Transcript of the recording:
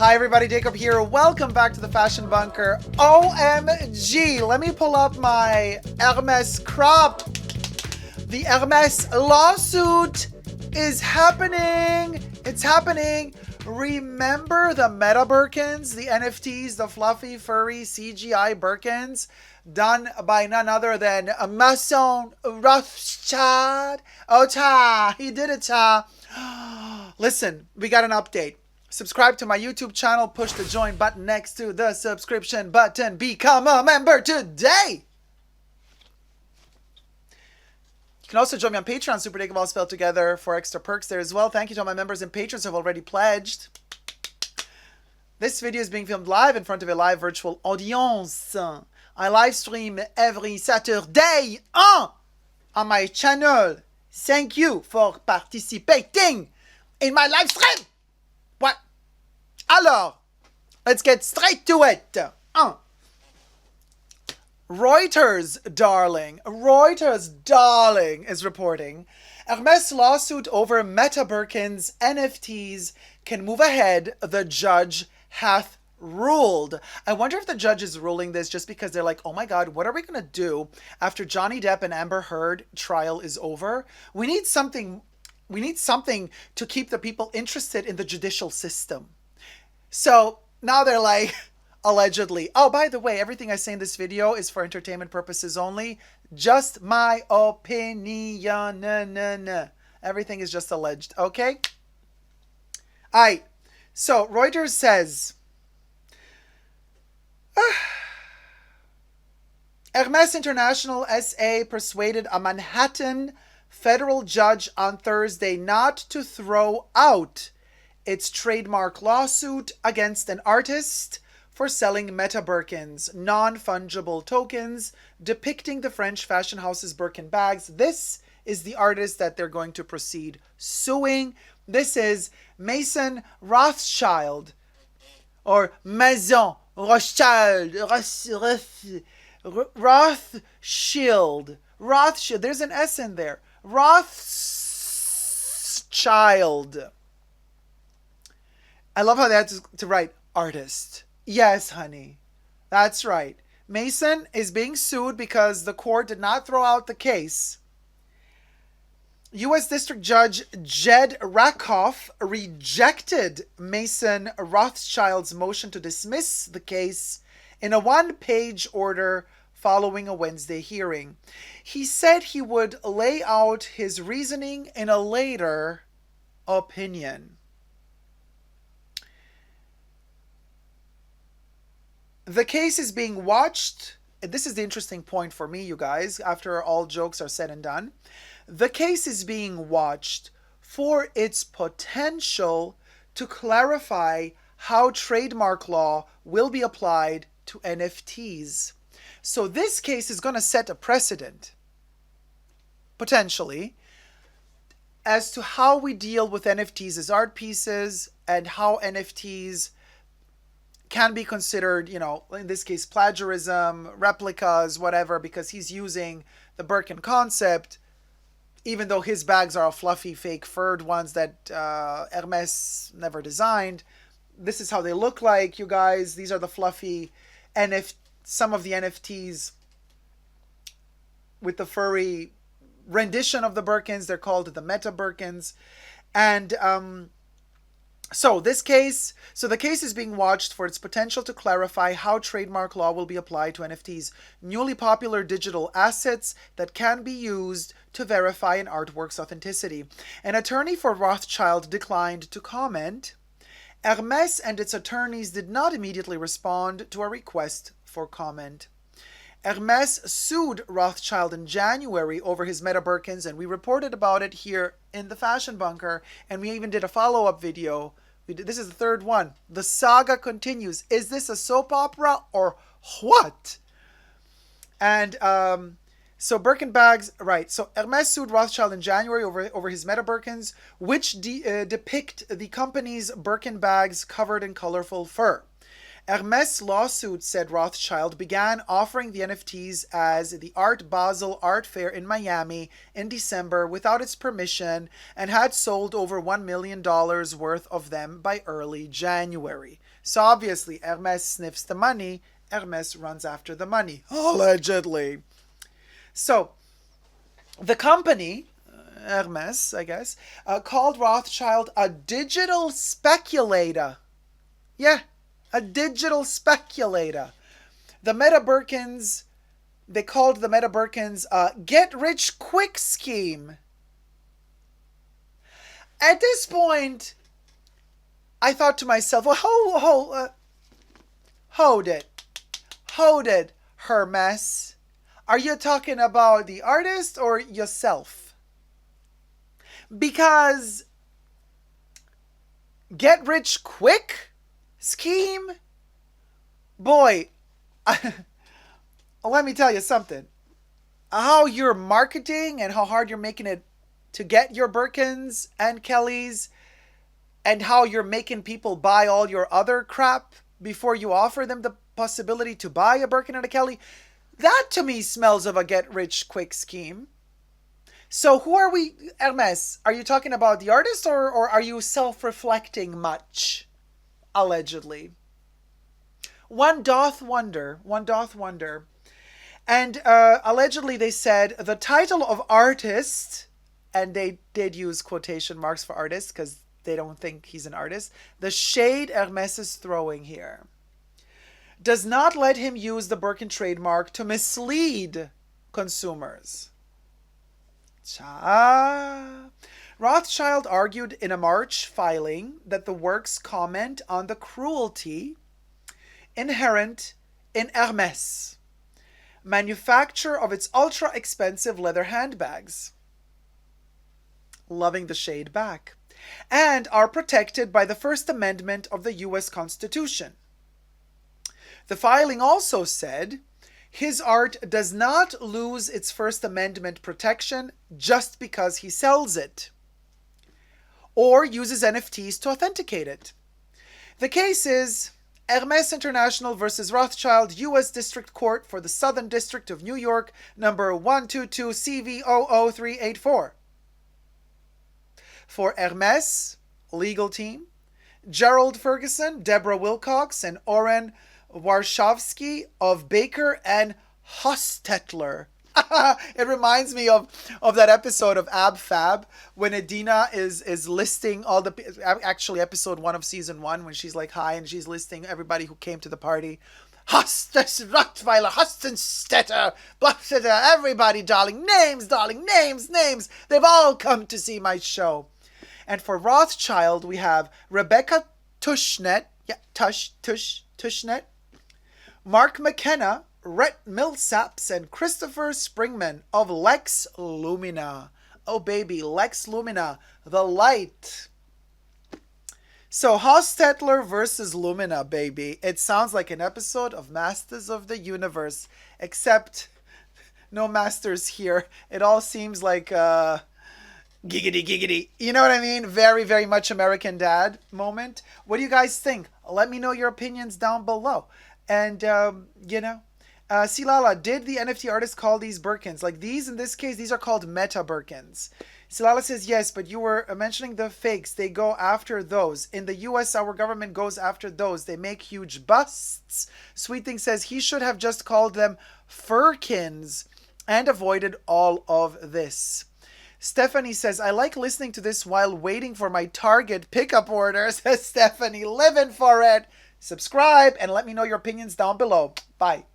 Hi everybody, Dacob here. Welcome back to the Fashion Bunker. OMG, let me pull up my Hermes crop. The Hermes lawsuit is happening. It's happening. Remember the Meta Birkins, the NFTs, the fluffy, furry CGI Birkins done by none other than Mason Rothschild? Oh, cha, he did it, cha. Listen, we got an update. Subscribe to my YouTube channel. Push the join button next to the subscription button. Become a member today. You can also join me on Patreon, superdacob all spelled together, for extra perks there as well. Thank you to all my members and patrons who have already pledged. This video is being filmed live in front of a live virtual audience. I live stream every Saturday on my channel. Thank you for participating in my live stream. What? Alors, let's get straight to it. Reuters, darling, is reporting Hermes lawsuit over Meta Birkin's NFTs can move ahead, the judge hath ruled. I wonder if the judge is ruling this just because they're like, oh my God, what are we going to do after Johnny Depp and Amber Heard trial is over? We need something to keep the people interested in the judicial system. So now they're like, allegedly, oh, by the way, everything I say in this video is for entertainment purposes only. Just my opinion. Everything is just alleged, okay? All right. So Reuters says, Hermes International SA persuaded a Manhattan federal judge on Thursday not to throw out its trademark lawsuit against an artist for selling Meta Birkins, non-fungible tokens depicting the French fashion house's Birkin bags. This is the artist that they're going to proceed suing. This is Mason Rothschild, or Maison Rothschild, Rothschild. There's an S in there. Rothschild. I love how they had to write artist. Yes, honey. That's right. Mason is being sued because the court did not throw out the case. U.S. District Judge Jed Rakoff rejected Mason Rothschild's motion to dismiss the case in a one-page order following a Wednesday hearing. He said he would lay out his reasoning in a later opinion. The case is being watched. This is the interesting point for me, you guys, after all jokes are said and done. The case is being watched for its potential to clarify how trademark law will be applied to NFTs. So this case is going to set a precedent, potentially, as to how we deal with NFTs as art pieces and how NFTs can be considered, you know, in this case, plagiarism, replicas, whatever, because he's using the Birkin concept, even though his bags are fluffy, fake furred ones that Hermes never designed. This is how they look like, you guys. These are the fluffy some of the NFTs with the furry rendition of the Birkins. They're called the Meta Birkins. And So the case is being watched for its potential to clarify how trademark law will be applied to NFTs, newly popular digital assets that can be used to verify an artwork's authenticity. An attorney for Rothschild declined to comment. Hermes and its attorneys did not immediately respond to a request for comment. Hermes sued Rothschild in January over his Meta Birkins, and we reported about it here in the Fashion Bunker, and we even did a follow-up video. This is the third one. The saga continues. Is this a soap opera or what? And so Birkin bags, right. So Hermes sued Rothschild in January over his Meta Birkins, which depict the company's Birkin bags covered in colorful fur. Hermes lawsuit, said Rothschild, began offering the NFTs as the Art Basel Art Fair in Miami in December without its permission and had sold over $1 million worth of them by early January. So obviously Hermes sniffs the money, Hermes runs after the money, allegedly. So the company, Hermes, I guess, called Rothschild a digital speculator. Yeah, a digital speculator. The Meta Birkins, they called the Meta Birkins a get-rich-quick scheme. At this point, I thought to myself, well, hold it, Hermes. Are you talking about the artist or yourself? Because get rich quick scheme? Boy, let me tell you something. How you're marketing and how hard you're making it to get your Birkins and Kellys, and how you're making people buy all your other crap before you offer them the possibility to buy a Birkin and a Kelly, that to me smells of a get-rich-quick scheme. So who are we, Hermes? Are you talking about the artist or are you self-reflecting much? Allegedly. One doth wonder. And allegedly they said the title of artist, and they did use quotation marks for artist because they don't think he's an artist, the shade Hermes is throwing here does not let him use the Birkin trademark to mislead consumers. Rothschild argued in a March filing that the works comment on the cruelty inherent in Hermes, manufacture of its ultra-expensive leather handbags, loving the shade back, and are protected by the First Amendment of the U.S. Constitution. The filing also said, his art does not lose its First Amendment protection just because he sells it or uses NFTs to authenticate it. The case is Hermes International versus Rothschild, U.S. District Court for the Southern District of New York, number 122 CV00384. For Hermes, legal team, Gerald Ferguson, Deborah Wilcox, and Oren Warshawski of Baker and Hostetler. It reminds me of that episode of Ab Fab when Adina is listing all the, actually episode 1 of season 1, when she's like hi and she's listing everybody who came to the party. Hostes, Rottweiler, Hostenstetter, everybody, darling. Names. They've all come to see my show. And for Rothschild, we have Rebecca Tushnet, Tushnet, Mark McKenna, Rhett Millsaps, and Christopher Springman of Lex Lumina. Oh baby, Lex Lumina, the light. So Hostetler versus Lumina, baby. It sounds like an episode of Masters of the Universe, except no masters here. It all seems like giggity. You know what I mean? Very, very much American Dad moment. What do you guys think? Let me know your opinions down below. And, Silala, did the NFT artist call these Birkins? Like these, in this case, these are called Meta Birkins. Silala says, yes, but you were mentioning the fakes. They go after those. In the US, our government goes after those. They make huge busts. Sweet Thing says he should have just called them Firkins and avoided all of this. Stephanie says, I like listening to this while waiting for my Target pickup order, says Stephanie. Living for it. Subscribe and let me know your opinions down below. Bye.